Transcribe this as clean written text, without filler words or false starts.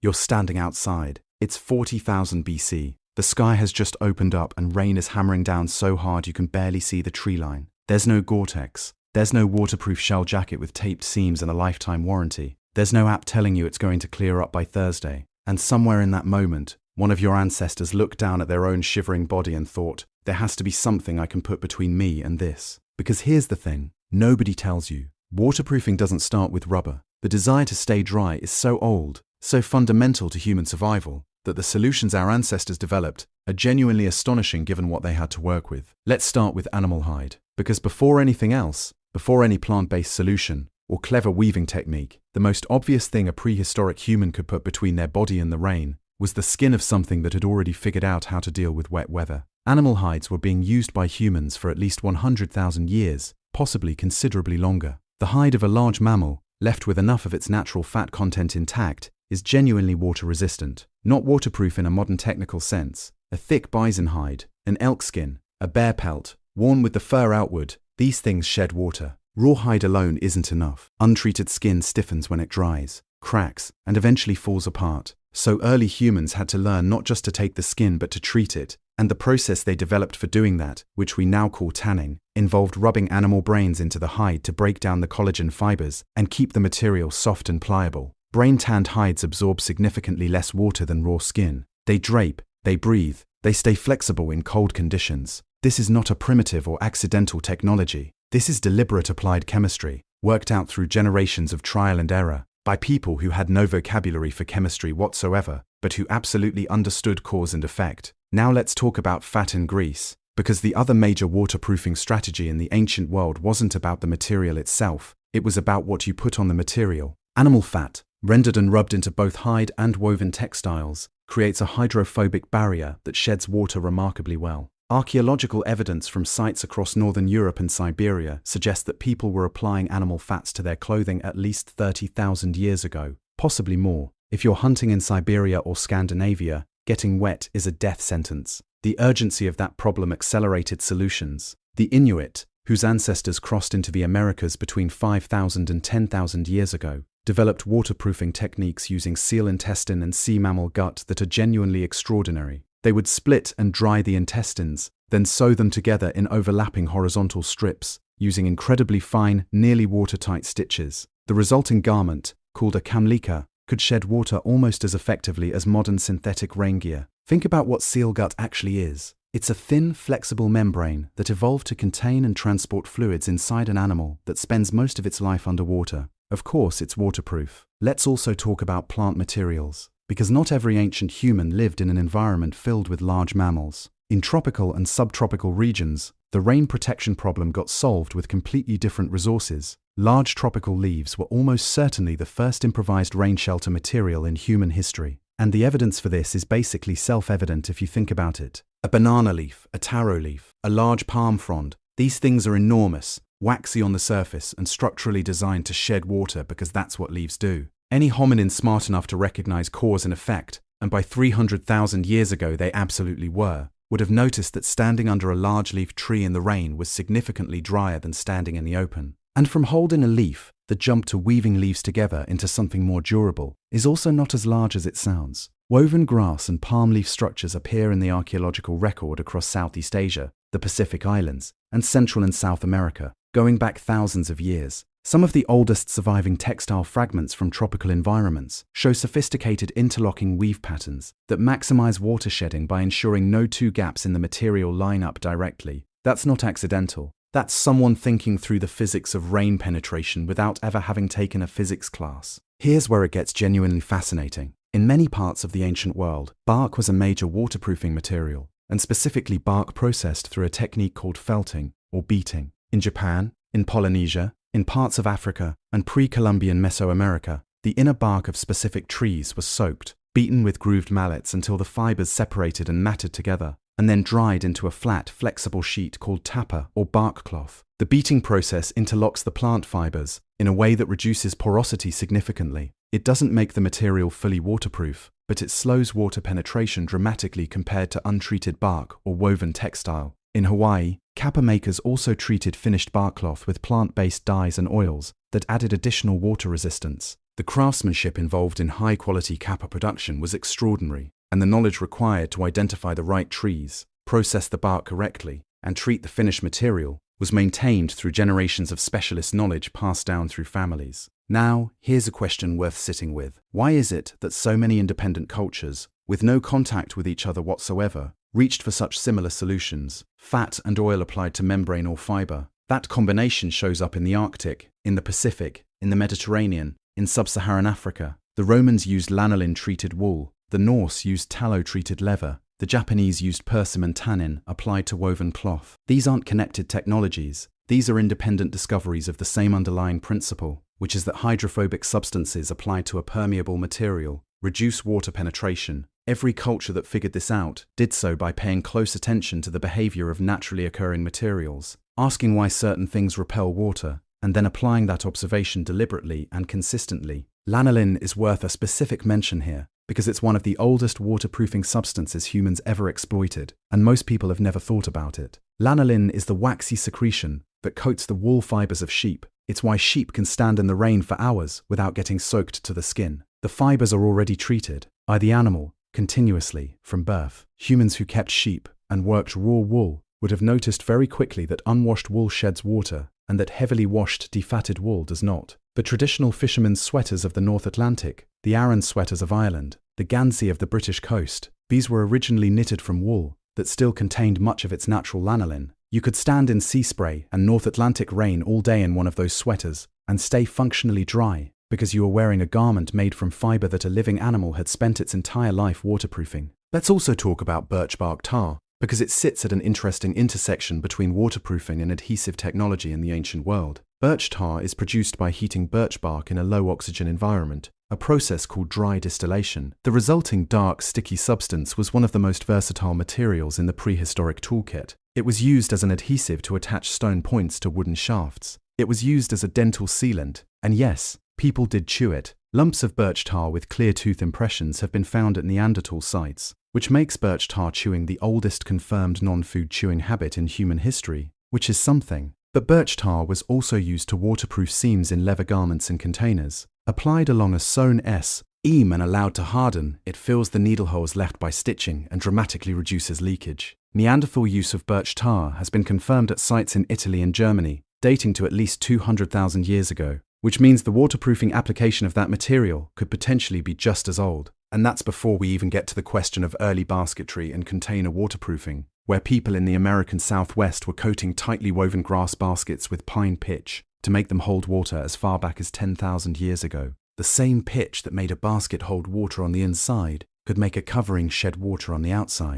You're standing outside. It's 40,000 BC. The sky has just opened up and rain is hammering down so hard you can barely see the tree line. There's no GORE-TEX. There's no waterproof shell jacket with taped seams and a lifetime warranty. There's no app telling you it's going to clear up by Thursday. And somewhere in that moment, one of your ancestors looked down at their own shivering body and thought, there has to be something I can put between me and this. Because here's the thing, nobody tells you. Waterproofing doesn't start with rubber. The desire to stay dry is so old, so fundamental to human survival, that the solutions our ancestors developed are genuinely astonishing given what they had to work with. Let's start with animal hide. Because before anything else, before any plant-based solution or clever weaving technique, the most obvious thing a prehistoric human could put between their body and the rain was the skin of something that had already figured out how to deal with wet weather. Animal hides were being used by humans for at least 100,000 years, possibly considerably longer. The hide of a large mammal, left with enough of its natural fat content intact, is genuinely water-resistant. Not waterproof in a modern technical sense. A thick bison hide, an elk skin, a bear pelt, worn with the fur outward, these things shed water. Rawhide alone isn't enough. Untreated skin stiffens when it dries, cracks, and eventually falls apart. So early humans had to learn not just to take the skin but to treat it, and the process they developed for doing that, which we now call tanning, involved rubbing animal brains into the hide to break down the collagen fibers and keep the material soft and pliable. Brain-tanned hides absorb significantly less water than raw skin. They drape, they breathe, they stay flexible in cold conditions. This is not a primitive or accidental technology. This is deliberate applied chemistry, worked out through generations of trial and error, by people who had no vocabulary for chemistry whatsoever, but who absolutely understood cause and effect. Now let's talk about fat and grease, because the other major waterproofing strategy in the ancient world wasn't about the material itself, it was about what you put on the material. Animal fat, rendered and rubbed into both hide and woven textiles, creates a hydrophobic barrier that sheds water remarkably well. Archaeological evidence from sites across northern Europe and Siberia suggests that people were applying animal fats to their clothing at least 30,000 years ago, possibly more. If you're hunting in Siberia or Scandinavia, getting wet is a death sentence. The urgency of that problem accelerated solutions. The Inuit, whose ancestors crossed into the Americas between 5,000 and 10,000 years ago, developed waterproofing techniques using seal intestine and sea mammal gut that are genuinely extraordinary. They would split and dry the intestines, then sew them together in overlapping horizontal strips, using incredibly fine, nearly watertight stitches. The resulting garment, called a kamlika, could shed water almost as effectively as modern synthetic rain gear. Think about what seal gut actually is. It's a thin, flexible membrane that evolved to contain and transport fluids inside an animal that spends most of its life underwater. Of course, it's waterproof. Let's also talk about plant materials, because not every ancient human lived in an environment filled with large mammals. In tropical and subtropical regions, the rain protection problem got solved with completely different resources. Large tropical leaves were almost certainly the first improvised rain shelter material in human history. And the evidence for this is basically self-evident if you think about it. A banana leaf, a taro leaf, a large palm frond, these things are enormous, waxy on the surface and structurally designed to shed water because that's what leaves do. Any hominin smart enough to recognize cause and effect, and by 300,000 years ago they absolutely were, would have noticed that standing under a large leaf tree in the rain was significantly drier than standing in the open. And from holding a leaf, the jump to weaving leaves together into something more durable is also not as large as it sounds. Woven grass and palm leaf structures appear in the archaeological record across Southeast Asia, the Pacific Islands, and Central and South America, going back thousands of years. Some of the oldest surviving textile fragments from tropical environments show sophisticated interlocking weave patterns that maximize water shedding by ensuring no two gaps in the material line up directly. That's not accidental. That's someone thinking through the physics of rain penetration without ever having taken a physics class. Here's where it gets genuinely fascinating. In many parts of the ancient world, bark was a major waterproofing material, and specifically bark processed through a technique called felting, or beating. In Japan, in Polynesia, in parts of Africa, and pre-Columbian Mesoamerica, the inner bark of specific trees was soaked, beaten with grooved mallets until the fibers separated and matted together, and then dried into a flat, flexible sheet called tapa, or bark cloth. The beating process interlocks the plant fibers in a way that reduces porosity significantly. It doesn't make the material fully waterproof, but it slows water penetration dramatically compared to untreated bark or woven textile. In Hawaii, kapa makers also treated finished bark cloth with plant-based dyes and oils that added additional water resistance. The craftsmanship involved in high-quality Tapa production was extraordinary, and the knowledge required to identify the right trees, process the bark correctly, and treat the finished material was maintained through generations of specialist knowledge passed down through families. Now, here's a question worth sitting with. Why is it that so many independent cultures, with no contact with each other whatsoever, reached for such similar solutions? Fat and oil applied to membrane or fiber. That combination shows up in the Arctic, in the Pacific, in the Mediterranean, in sub-Saharan Africa. The Romans used lanolin-treated wool. The Norse used tallow-treated leather. The Japanese used persimmon tannin applied to woven cloth. These aren't connected technologies. These are independent discoveries of the same underlying principle, which is that hydrophobic substances applied to a permeable material reduce water penetration. Every culture that figured this out did so by paying close attention to the behavior of naturally occurring materials, asking why certain things repel water, and then applying that observation deliberately and consistently. Lanolin is worth a specific mention here, because it's one of the oldest waterproofing substances humans ever exploited, and most people have never thought about it. Lanolin is the waxy secretion that coats the wool fibers of sheep. It's why sheep can stand in the rain for hours without getting soaked to the skin. The fibers are already treated by the animal continuously from birth. Humans who kept sheep and worked raw wool would have noticed very quickly that unwashed wool sheds water and that heavily washed, defatted wool does not. The traditional fishermen's sweaters of the North Atlantic, the Aran sweaters of Ireland, the Ganzi of the British coast, these were originally knitted from wool that still contained much of its natural lanolin. You could stand in sea spray and North Atlantic rain all day in one of those sweaters and stay functionally dry because you were wearing a garment made from fiber that a living animal had spent its entire life waterproofing. Let's also talk about birch bark tar, because it sits at an interesting intersection between waterproofing and adhesive technology in the ancient world. Birch tar is produced by heating birch bark in a low-oxygen environment, a process called dry distillation. The resulting dark, sticky substance was one of the most versatile materials in the prehistoric toolkit. It was used as an adhesive to attach stone points to wooden shafts. It was used as a dental sealant, and yes, people did chew it. Lumps of birch tar with clear tooth impressions have been found at Neanderthal sites, which makes birch tar chewing the oldest confirmed non-food chewing habit in human history, which is something. But birch tar was also used to waterproof seams in leather garments and containers. Applied along a sewn seam and allowed to harden, it fills the needle holes left by stitching and dramatically reduces leakage. Neanderthal use of birch tar has been confirmed at sites in Italy and Germany, dating to at least 200,000 years ago, which means the waterproofing application of that material could potentially be just as old. And that's before we even get to the question of early basketry and container waterproofing, where people in the American Southwest were coating tightly woven grass baskets with pine pitch to make them hold water as far back as 10,000 years ago. The same pitch that made a basket hold water on the inside could make a covering shed water on the outside.